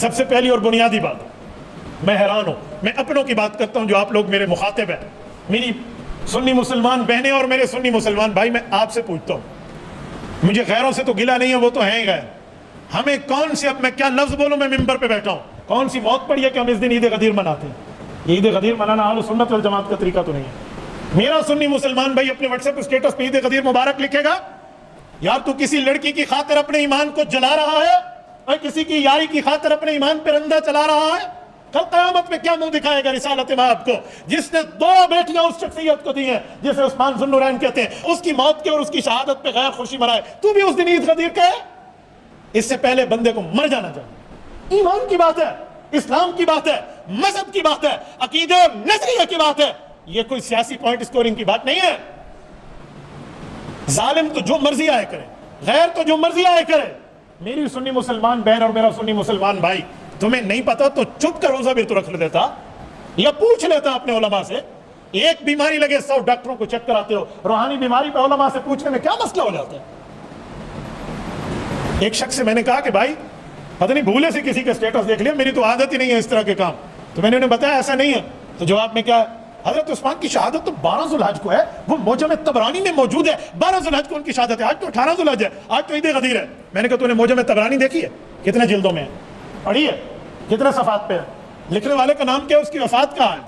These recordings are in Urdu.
سب سے پہلی اور بنیادی بات، میں حیران ہوں، میں اپنوں کی بات کرتا ہوں جو آپ لوگ میرے مخاطب ہیں، میری سنی مسلمان بہنیں اور میرے سنی مسلمان بھائی، میں آپ سے پوچھتا ہوں، مجھے غیروں سے تو گلہ نہیں ہے، وہ تو ہیں ہی غیر، ہمیں کون سے، اب میں کیا لفظ بولوں، میں ممبر پہ بیٹھا ہوں، کون سی موت پڑی ہے کہ ہم اس دن عید غدیر مناتے ہیں؟ عید غدیر منانا اہل سنت والجماعت کا طریقہ تو نہیں ہے۔ میرا سنی مسلمان بھائی اپنے واٹس ایپ اسٹیٹس پہ عید غدیر مبارک لکھے گا، یار تو کسی لڑکی کی خاطر اپنے ایمان کو جلا رہا ہے اور کسی کی یاری کی خاطر اپنے ایمان پہ رندہ چلا رہا ہے، کل قیامت میں کیا منہ دکھائے گا رسالت مآب کو؟ جس نے 2 بیٹیاں اس شخصیت کو دی ہیں جسے عثمان ذو النورین کہتے ہیں، اس کی موت کے اور اس کی شہادت پہ غیر خوشی منائے، تو بھی اس دن عید غدیر کہے؟ اس سے پہلے بندے کو مر جانا چاہیے۔ ایمان کی بات ہے، اسلام کی بات ہے، مذہب کی بات ہے، عقیدے اور نظریے کی بات ہے، یہ کوئی سیاسی پوائنٹ اسکورنگ کی بات نہیں ہے۔ ظالم تو جو مرضی آئے کرے، غیر تو جو مرضی آئے کرے۔ میری سنی مسلمان بہن اور میرا سنی مسلمان بھائی، تمہیں نہیں پتا تو چپ کر روزہ بھی تو رکھ لیتا یا پوچھ لیتا اپنے علماء سے۔ ایک بیماری لگے 100 ڈاکٹروں کو چیک کراتے ہو، روحانی بیماری پہ علماء سے پوچھنے میں کیا مسئلہ ہو جاتا ہے؟ ایک شخص سے میں نے کہا کہ بھائی پتہ نہیں بھولے سے کسی کا اسٹیٹس دیکھ لیا، میری تو عادت ہی نہیں ہے اس طرح کے کام، تو میں نے انہیں بتایا ایسا نہیں ہے، تو جواب میں کیا ہے، حضرت عثمان کی شہادت تو 12 ذو الحج کو ہے، وہ موجم طبرانی میں موجود ہے، 12 ذو الحج کو ان کی شہادت ہے، آج تو 18 ذو الحج ہے، آج تو عید غدیر ہے۔ میں نے کہا تو نے موجم طبرانی دیکھی ہے؟ کتنے جلدوں میں ہے؟ پڑھی ہے؟ کتنے صفحات پہ ہے؟ لکھنے والے کا نام کیا ہے؟ اس کی وفات کہاں ہے؟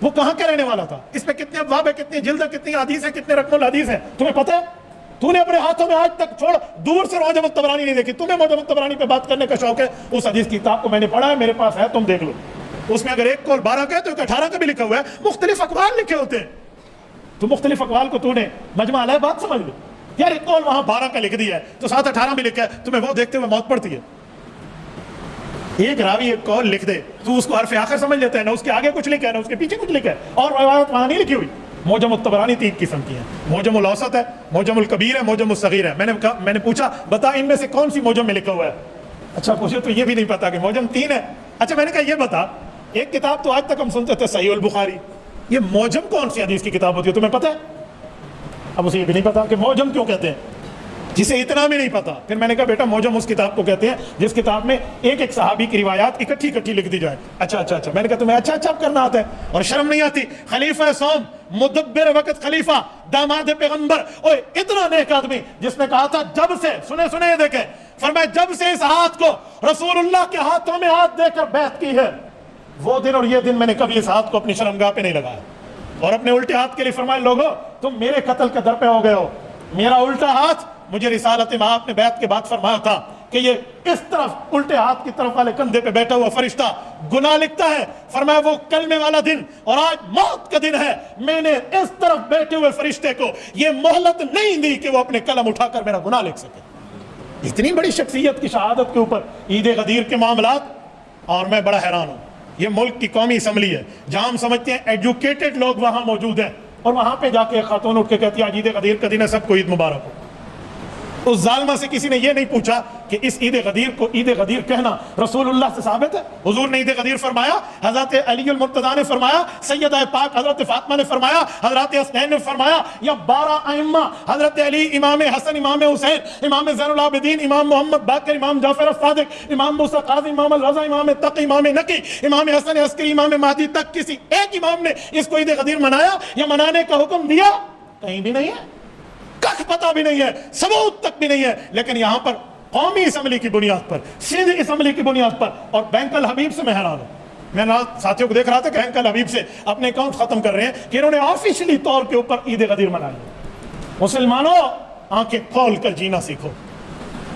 وہ کہاں کا رہنے والا تھا؟ اس پہ کتنے ابواب ہے، کتنی جلد ہے، کتنی حدیث ہے، کتنے رقم الحدیث ہے؟ تمہیں پتہ ہے؟ تو نے اپنے ہاتھوں میں آج تک چھوڑ دور سے موجم طبرانی نہیں دیکھی، تمہیں موجم طبرانی پہ بات کرنے کا شوق ہے؟ اس حدیث کی کتاب کو میں نے پڑھا ہے، میرے پاس ہے، تم دیکھ لو، اس میں اگر ایک قول 12 کا ہے تو ایک 18 کا بھی لکھا ہوا ہے، مختلف اقوال لکھے ہوتے ہیں، تو مختلف اقوال کو تو نے مجمع علیہ بات سمجھ لو، یار ایک قول وہاں 12 کا لکھ دیا ہے تو ساتھ 18 بھی لکھا ہے، تمہیں وہ دیکھتے ہوئے موت پڑتی ہے؟ ایک راوی ایک قول لکھ دے تو اس کو حرف آخر سمجھ لیتا ہے، نہ اس کے آگے کچھ لکھا ہے نہ اس کے پیچھے کچھ لکھا ہے، اور روایت وہاں نہیں لکھی ہوئی۔ موجم الطبرانی 3 قسم کی ہے، موجم الاوسط ہے، موجم الکبیر ہے، موجم الصغیر ہے۔ میں نے پوچھا بتا ان میں سے کون سی موجم میں لکھا ہوا ہے؟ اچھا مجھے تو یہ بھی نہیں پتا کہ موجم 3 ہے۔ اچھا میں نے کہا یہ بتا، ایک کتاب تو آج تک ہم سنتے تھے صحیح البخاری، یہ موجم کون سی حدیث کی کتاب ہوتی ہے تمہیں پتا ہے؟ اب اسے یہ بھی نہیں پتا کہ موجم کیوں کہتے ہیں، جسے اتنا بھی نہیں پتا۔ پھر میں نے کہا بیٹا موجم اس کتاب کو کہتے ہیں جس کتاب میں ایک ایک صحابی کی روایات اکٹھی لکھ دی جائے۔ اچھا میں نے کہا تمہیں اچھا کرنا آتا ہے اور شرم نہیں آتی؟ خلیفہ سوم، مدبر وقت خلیفہ، داماد پیغمبر، اوے اتنا نیک آدمی جس نے کہا تھا جب سے سنے یہ دیکھیں، فرمایا جب سے اس ہاتھ کو رسول اللہ کے ہاتھوں میں ہاتھ دے کر بیعت کی ہے، وہ دن اور یہ دن میں نے کبھی اس ہاتھ کو اپنی شرمگاہ پہ نہیں لگایا، اور اپنے الٹے ہاتھ کے لیے فرمایا لوگو تم میرے قتل کے در پہ ہو گئے ہو، میرا الٹا ہاتھ مجھے رسالت مآب نے بیعت کے بعد فرمایا تھا کہ یہ اس طرف الٹے ہاتھ کی طرف والے کندھے پہ بیٹھا ہوا فرشتہ گناہ لکھتا ہے، فرمایا وہ کلمے والا دن اور آج موت کا دن ہے، میں نے اس طرف بیٹھے ہوئے فرشتے کو یہ مہلت نہیں دی کہ وہ اپنے قلم اٹھا کر میرا گناہ لکھ سکے۔ اتنی بڑی شخصیت کی شہادت کے اوپر عید غدیر کے معاملات، اور میں بڑا حیران ہوں، یہ ملک کی قومی اسمبلی ہے جہاں ہم سمجھتے ہیں ایجوکیٹڈ لوگ وہاں موجود ہیں، اور وہاں پہ جا کے خاتون اٹھ کے کہتی ہے عید غدیر کا دن ہے، سب کو عید مبارک ہو۔ اس ظالمہ سے کسی نے یہ نہیں پوچھا کہ اس عید غدیر کو عید غدیر کہنا رسول اللہ سے ثابت ہے؟ حضور نے عید غدیر فرمایا، حضرت علی المرتضیٰ نے فرمایا، سیدہ پاک حضرت فاطمہ نے فرمایا، حضرت حسنین نے فرمایا، یا 12 ائمہ حضرت علی، امام حسن، امام حسین، امام زین العابدین، امام محمد باقر، امام جعفر الصادق، امام موسیٰ قاضی، امام الرضا، امام تقی، امام نقی، امام حسن عسکری، امام مہدی تک کسی ایک امام نے اس کو عید غدیر منایا یا منانے کا حکم دیا؟ کہیں بھی نہیں ہے، کچھ پتہ بھی نہیں ہے، ثبوت تک بھی نہیں ہے۔ لیکن یہاں پر قومی اسمبلی کی بنیاد پر، سندھ اسمبلی کی بنیاد پر، اور بینک الحبیب سے میں حیران ہوں، میں ساتھیوں کو دیکھ رہا تھا کہ بینک الحبیب سے اپنے اکاؤنٹ ختم کر رہے ہیں کہ انہوں نے آفیشلی طور کے اوپر عید غدیر منائی۔ مسلمانوں آنکھیں کھول کر جینا سیکھو،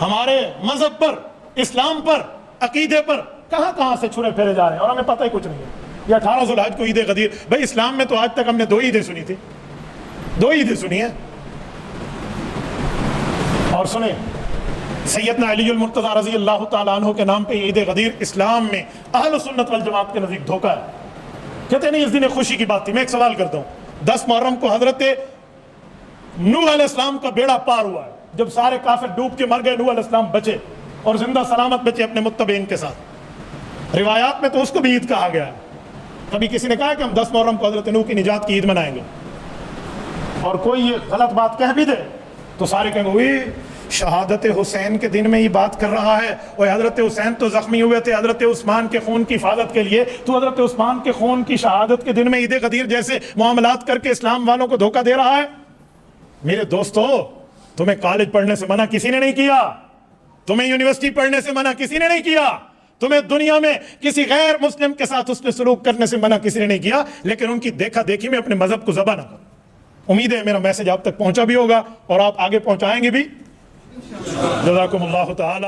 ہمارے مذہب پر، اسلام پر، عقیدے پر کہاں سے چھرے پھیرے جا رہے ہیں اور ہمیں پتہ ہی کچھ نہیں ہے۔ یہ 18 ذو الحج کو عید غدیر، بھائی اسلام میں تو آج تک ہم نے 2 عیدیں سنی تھی، 2 عیدیں سنی ہیں۔ اور سنیں سیدنا علی المرتضیٰ رضی اللہ تعالیٰ عنہ کے نام پہ عید غدیر اسلام میں اہل سنت والجماعت کے نزدیک دھوکہ ہے، کہتے نہیں اس دن ایک خوشی کی بات تھی۔ میں ایک سوال کرتا ہوں، 10 محرم کو حضرت نوح علیہ السلام کا بیڑا پار ہوا ہے، جب سارے کافر ڈوب کے مر گئے، نوح علیہ السلام بچے اور زندہ سلامت بچے اپنے متبعین کے ساتھ، روایات میں تو اس کو بھی عید کہا گیا ہے۔ کبھی کسی نے کہا کہ ہم 10 محرم کو حضرت نوح کی نجات کی عید منائیں گے، اور کوئی یہ غلط بات کہہ بھی دے تو سارے کہیں گے شہادت حسین کے دن میں یہ بات کر رہا ہے. اور حضرت حسین تو زخمی ہوئے تھے حضرت عثمان کے خون کی حفاظت کے لیے, تو حضرت عثمان کے خون کی شہادت کے دن میں عید غدیر جیسے معاملات کر کے اسلام والوں کو دھوکہ دے رہا ہے. میرے دوستو, تمہیں کالج پڑھنے سے منع کسی نے نہیں کیا, تمہیں یونیورسٹی پڑھنے سے منع کسی نے نہیں کیا, تمہیں دنیا میں کسی غیر مسلم کے ساتھ اس نے سلوک کرنے سے منع کسی نے نہیں کیا, لیکن ان کی دیکھا دیکھی میں اپنے مذہب کو ذبح نہ کرو. امید ہے میرا میسج آپ تک پہنچا بھی ہوگا اور آپ آگے پہنچائیں گے بھی. جزاکم اللہ تعالی.